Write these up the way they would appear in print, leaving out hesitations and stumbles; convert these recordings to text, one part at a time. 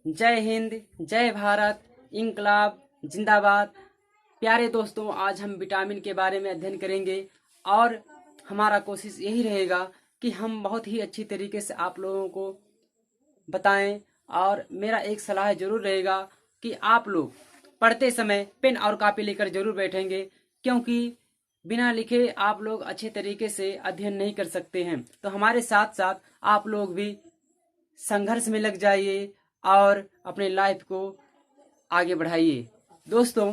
जय हिंद, जय भारत, इंकलाब जिंदाबाद। प्यारे दोस्तों, आज हम विटामिन के बारे में अध्ययन करेंगे और हमारा कोशिश यही रहेगा कि हम बहुत ही अच्छी तरीके से आप लोगों को बताएं। और मेरा एक सलाह जरूर रहेगा कि आप लोग पढ़ते समय पेन और कॉपी लेकर जरूर बैठेंगे, क्योंकि बिना लिखे आप लोग अच्छे तरीके से अध्ययन नहीं कर सकते हैं। तो हमारे साथ साथ आप लोग भी संघर्ष में लग जाइए और अपने लाइफ को आगे बढ़ाइए। दोस्तों,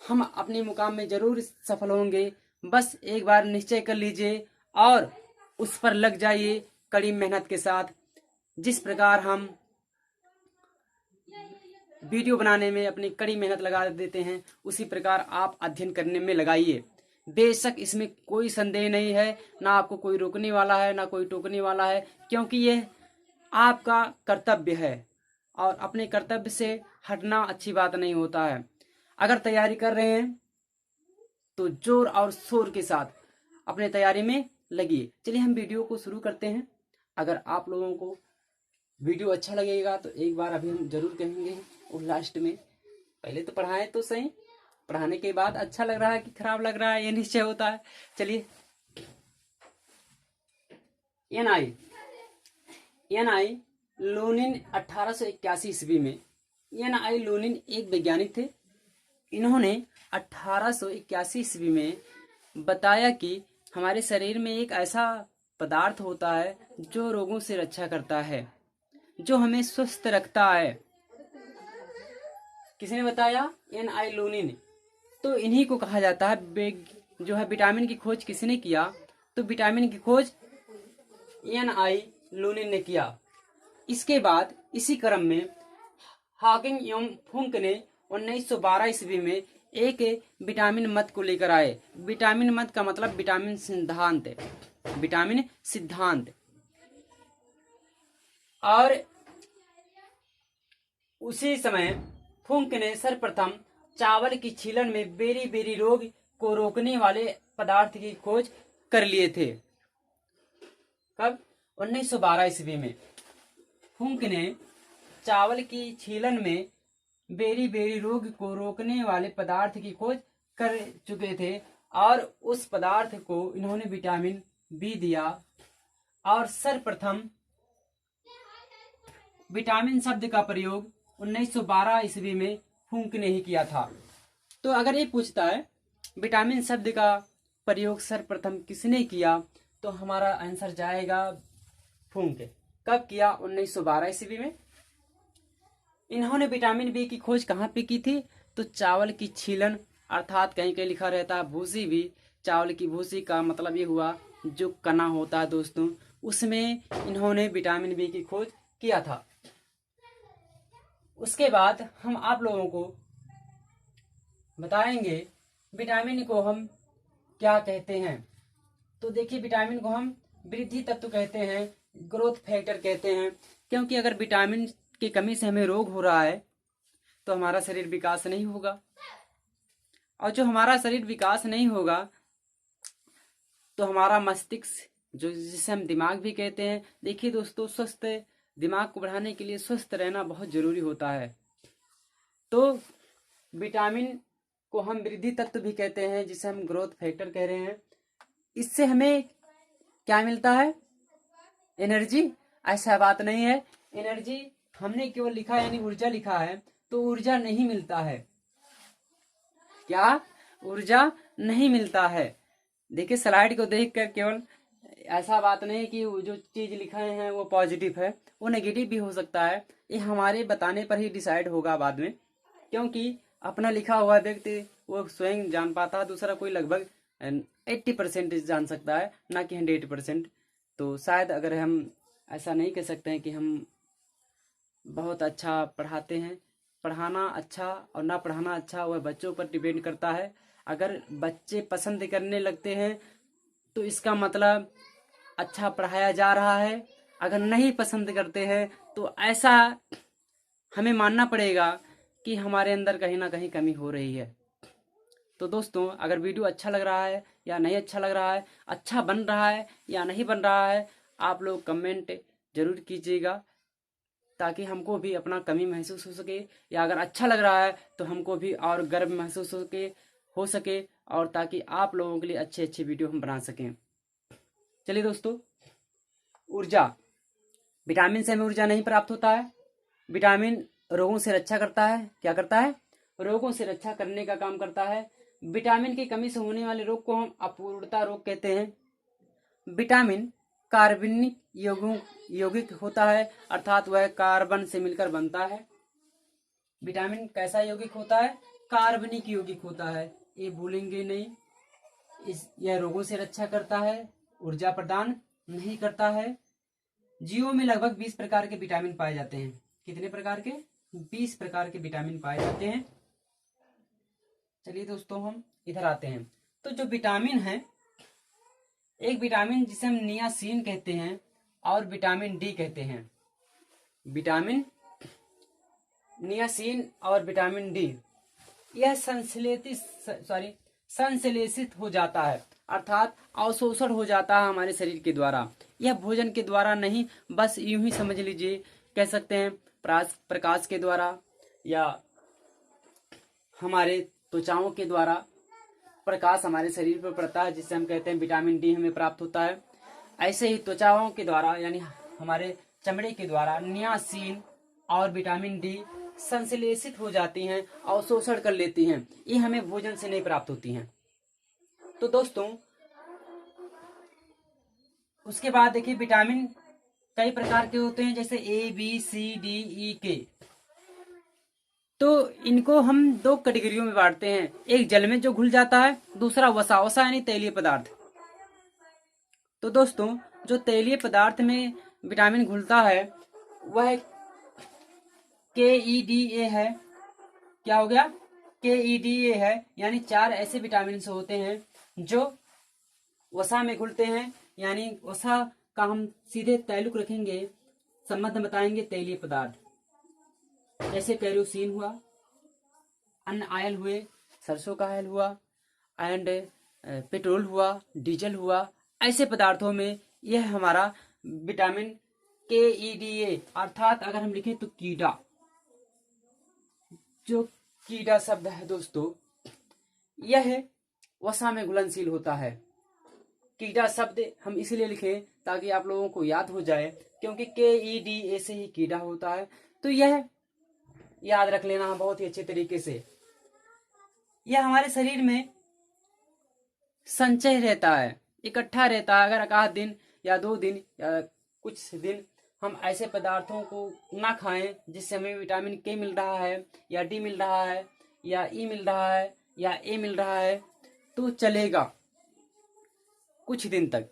हम अपने मुकाम में जरूर सफल होंगे। बस एक बार निश्चय कर लीजिए और उस पर लग जाइए कड़ी मेहनत के साथ। जिस प्रकार हम वीडियो बनाने में अपनी कड़ी मेहनत लगा देते हैं, उसी प्रकार आप अध्ययन करने में लगाइए। बेशक इसमें कोई संदेह नहीं है, ना आपको कोई रोकने वाला है ना कोई टोकने वाला है, क्योंकि यह आपका कर्तव्य है और अपने कर्तव्य से हटना अच्छी बात नहीं होता है। अगर तैयारी कर रहे हैं तो जोर और शोर के साथ अपने तैयारी में लगिए। चलिए हम वीडियो को शुरू करते हैं। अगर आप लोगों को वीडियो अच्छा लगेगा तो एक बार अभी हम जरूर कहेंगे और लास्ट में, पहले तो पढ़ाएं तो सही, पढ़ाने के बाद अच्छा लग रहा है कि खराब लग रहा है ये निश्चय होता है। चलिए, एन आई लूनिन 1881 ईस्वी में, एन.आई. लूनिन एक वैज्ञानिक थे। इन्होंने 1881 ईस्वी में बताया कि हमारे शरीर में एक ऐसा पदार्थ होता है जो रोगों से रक्षा करता है, जो हमें स्वस्थ रखता है। किसने बताया? एन.आई. लूनिन। तो इन्हीं को कहा जाता है जो है विटामिन की खोज किसने किया? तो विटामिन की खोज एन.आई. लूनिन ने किया। इसके बाद इसी क्रम में हॉकिंग एवं फुंक ने 1912 ईस्वी में एक विटामिन मत को लेकर आए। विटामिन मत का मतलब विटामिन सिद्धांत, विटामिन सिद्धांत। और उसी समय फुंक ने सर्वप्रथम चावल की छीलन में बेरी बेरी रोग को रोकने वाले पदार्थ की खोज कर लिए थे। कब? 1912 ईस्वी में फुंक ने चावल की छीलन में बेरी बेरी रोग को रोकने वाले पदार्थ की खोज कर चुके थे और उस पदार्थ को इन्होंने विटामिन बी दिया। और सर्वप्रथम विटामिन शब्द का प्रयोग 1912 ईस्वी में फुंक ने ही किया था। तो अगर ये पूछता है विटामिन शब्द का प्रयोग सर्वप्रथम किसने किया, तो हमारा आंसर जाएगा फुंक। कब किया? 1912 ईस्वी में। इन्होंने विटामिन बी की खोज कहाँ पे की थी? तो चावल की छीलन, अर्थात कहीं कहीं लिखा रहता है भूसी भी, चावल की भूसी का मतलब ये हुआ जो कना होता है दोस्तों, उसमें इन्होंने विटामिन बी की खोज किया था। उसके बाद हम आप लोगों को बताएंगे विटामिन को हम क्या कहते हैं। तो देखिए, विटामिन को हम वृद्धि तत्व कहते हैं, ग्रोथ फैक्टर कहते हैं, क्योंकि अगर विटामिन की कमी से हमें रोग हो रहा है तो हमारा शरीर विकास नहीं होगा, और जो हमारा शरीर विकास नहीं होगा तो हमारा मस्तिष्क, जो जिसे हम दिमाग भी कहते हैं। देखिए दोस्तों, स्वस्थ दिमाग को बढ़ाने के लिए स्वस्थ रहना बहुत जरूरी होता है। तो विटामिन को हम वृद्धि तत्व भी कहते हैं, जिसे हम ग्रोथ फैक्टर कह रहे हैं। इससे हमें क्या मिलता है? एनर्जी? ऐसा बात नहीं है। एनर्जी हमने केवल लिखा यानी ऊर्जा लिखा है, तो ऊर्जा नहीं मिलता है। क्या? ऊर्जा नहीं मिलता है। देखिए, स्लाइड को देखकर केवल ऐसा बात नहीं कि जो चीज लिखे हैं वो पॉजिटिव है, वो नेगेटिव भी हो सकता है। ये हमारे बताने पर ही डिसाइड होगा बाद में, क्योंकि अपना लिखा हुआ व्यक्ति वो स्वयं जान पाता है, दूसरा कोई लगभग 80% जान सकता है, ना कि 100%। तो शायद अगर हम ऐसा नहीं कह सकते हैं कि हम बहुत अच्छा पढ़ाते हैं। पढ़ाना अच्छा और ना पढ़ाना अच्छा वह बच्चों पर डिपेंड करता है। अगर बच्चे पसंद करने लगते हैं तो इसका मतलब अच्छा पढ़ाया जा रहा है। अगर नहीं पसंद करते हैं तो ऐसा हमें मानना पड़ेगा कि हमारे अंदर कहीं ना कहीं कमी हो रही है। तो दोस्तों, अगर वीडियो अच्छा लग रहा है या नहीं अच्छा लग रहा है, अच्छा बन रहा है या नहीं बन रहा है, आप लोग कमेंट जरूर कीजिएगा। ताकि हमको भी अपना कमी महसूस हो सके, या अगर अच्छा लग रहा है तो हमको भी और गर्व महसूस हो सके, और ताकि आप लोगों के लिए अच्छे अच्छे वीडियो हम बना सकें। चलिए दोस्तों, ऊर्जा, विटामिन से हमें ऊर्जा नहीं प्राप्त होता है। विटामिन रोगों से रक्षा करता है। क्या करता है? रोगों से रक्षा करने का काम करता है। विटामिन की कमी से होने वाले रोग को हम अपूर्णता रोग कहते हैं। विटामिन कार्बनिक यौगिक होता है, अर्थात वह कार्बन से मिलकर बनता है। विटामिन कैसा यौगिक होता है? कार्बनिक यौगिक होता है, ये भूलेंगे नहीं। यह रोगों से रक्षा करता है, ऊर्जा प्रदान नहीं करता है। जीवों में लगभग 20 प्रकार के विटामिन पाए जाते हैं। कितने प्रकार के? 20 प्रकार के विटामिन पाए जाते हैं। चलिए दोस्तों, हम इधर आते हैं। तो जो विटामिन है, एक विटामिन जिसे हम नियासिन कहते हैं और विटामिन डी कहते हैं। विटामिन नियासिन और विटामिन डी, यह संश्लेषित हो जाता है, अर्थात अवशोषण हो जाता है हमारे शरीर के द्वारा। यह भोजन के द्वारा नहीं, बस यूं ही समझ लीजिए, कह सकते हैं प्रकाश के द्वारा या हमारे त्वचाओं के द्वारा प्रकाश हमारे शरीर पर पड़ता है, जिससे हम कहते हैं विटामिन डी हमें प्राप्त होता है। ऐसे ही त्वचाओं के द्वारा यानी हमारे चमड़े के द्वारा नियासिन और विटामिन डी संश्लेषित हो जाती हैं, अवशोषण कर लेती हैं। ये हमें भोजन से नहीं प्राप्त होती हैं। तो दोस्तों, उसके बाद देखिए, विटामिन कई प्रकार के होते हैं, जैसे A, B, C, D, E, K। तो इनको हम 2 कैटेगरियों में बांटते हैं। एक जल में जो घुल जाता है, दूसरा वसा यानी तैलीय पदार्थ। तो दोस्तों, जो तैलीय पदार्थ में विटामिन घुलता है वह KEDA है। क्या हो गया? KEDA है, यानी 4 ऐसे विटामिन होते हैं जो वसा में घुलते हैं। यानी वसा का हम सीधे ताल्लुक रखेंगे, संबंध बताएंगे तैलीय पदार्थ, जैसे केरोसिन हुआ, अन्य आयल हुए, सरसों का आयल हुआ, एंड पेट्रोल हुआ, डीजल हुआ। ऐसे पदार्थों में यह हमारा विटामिन KEDA, अर्थात अगर हम लिखें तो कीड़ा, जो कीड़ा शब्द है दोस्तों, यह वसा में घुलनशील होता है। कीड़ा शब्द हम इसलिए लिखें ताकि आप लोगों को याद हो जाए, क्योंकि KEDA से ही कीड़ा होता है। तो यह याद रख लेना बहुत ही अच्छे तरीके से। यह हमारे शरीर में संचय रहता है, इकट्ठा रहता है। अगर 1 दिन या 2 दिन या कुछ दिन हम ऐसे पदार्थों को ना खाएं जिससे हमें विटामिन K मिल रहा है, या D मिल रहा है, या E मिल रहा है, या A मिल रहा है, तो चलेगा कुछ दिन तक।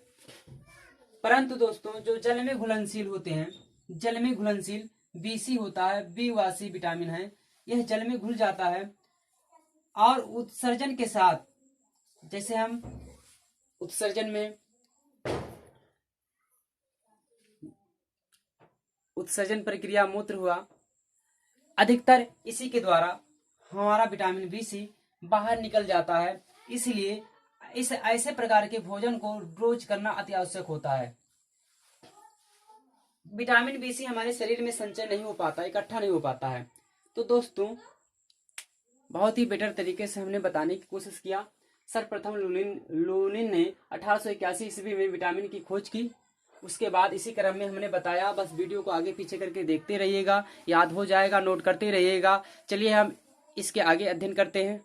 परंतु दोस्तों, जो जल में घुलनशील होते हैं, जल में घुलनशील BC होता है, B-वासी विटामिन है, यह जल में घुल जाता है और उत्सर्जन के साथ, जैसे हम उत्सर्जन प्रक्रिया मूत्र हुआ, अधिकतर इसी के द्वारा हमारा विटामिन BC बाहर निकल जाता है। इसलिए इस ऐसे प्रकार के भोजन को रोज करना अति आवश्यक होता है। विटामिन BC हमारे शरीर में संचय नहीं हो पाता, इकट्ठा नहीं हो पाता है। तो दोस्तों, बहुत ही बेटर तरीके से हमने बताने की कोशिश किया। सर्वप्रथम लूनिन ने 1881 ईस्वी में विटामिन की खोज की। उसके बाद इसी क्रम में हमने बताया। बस वीडियो को आगे पीछे करके देखते रहिएगा, याद हो जाएगा, नोट करते रहिएगा। चलिए हम इसके आगे अध्ययन करते हैं।